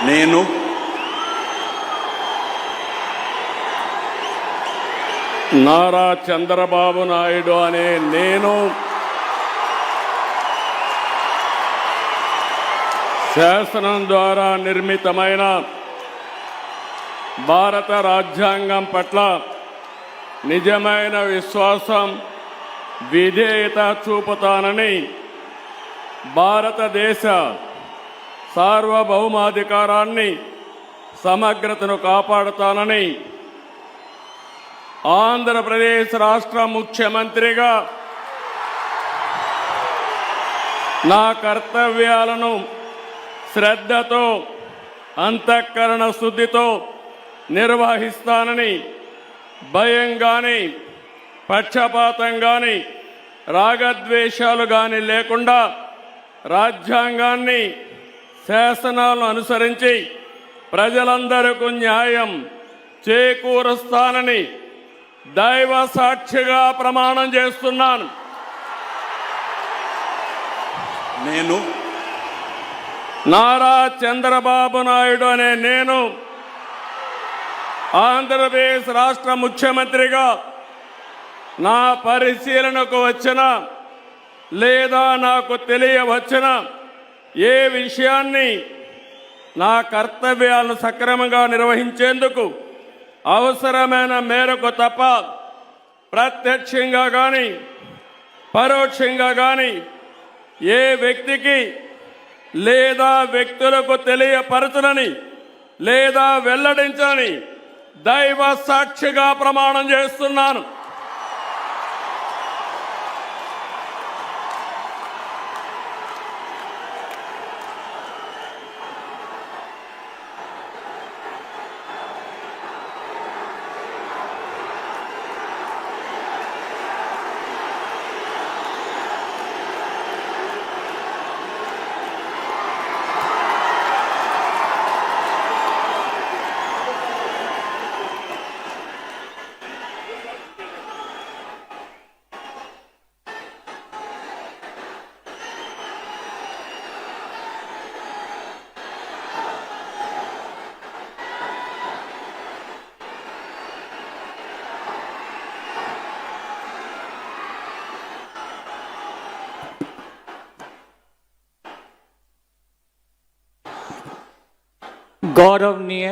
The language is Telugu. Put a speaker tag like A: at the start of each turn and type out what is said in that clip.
A: నేను
B: నారా చంద్రబాబు నాయుడు అనే నేను శాసనం ద్వారా నిర్మితమైన భారత రాజ్యాంగం పట్ల నిజమైన విశ్వాసం విధేయత చూపుతానని భారతదేశ సార్వభౌమాధికారాన్ని సమగ్రతను కాపాడుతానని ఆంధ్రప్రదేశ్ రాష్ట్ర ముఖ్యమంత్రిగా నా కర్తవ్యాలను శ్రద్ధతో అంతఃకరణ శుద్ధితో నిర్వహిస్తానని భయం గాని పక్షపాతం గాని రాగద్వేషాలు గాని లేకుండా రాజ్యాంగాన్ని శాసనాలను అనుసరించి ప్రజలందరికీ న్యాయం చేకూరుస్తానని దైవ సాక్షిగా ప్రమాణం చేస్తున్నాను.
A: నేను
B: నారా చంద్రబాబు నాయుడు అనే నేను ఆంధ్రప్రదేశ్ రాష్ట్ర ముఖ్యమంత్రిగా నా పరిశీలనకు వచ్చిన లేదా నాకు తెలియవచ్చిన ఏ విషయాన్ని నా కర్తవ్యాలను సక్రమంగా నిర్వహించేందుకు అవసరమైన మేరకు తప్ప ప్రత్యక్షంగా కానీ పరోక్షంగా కానీ ఏ వ్యక్తికి లేదా వ్యక్తులకు తెలియపరచనని లేదా వెల్లడించని దైవ సాక్షిగా ప్రమాణం చేస్తున్నాను.
C: गौरवनीय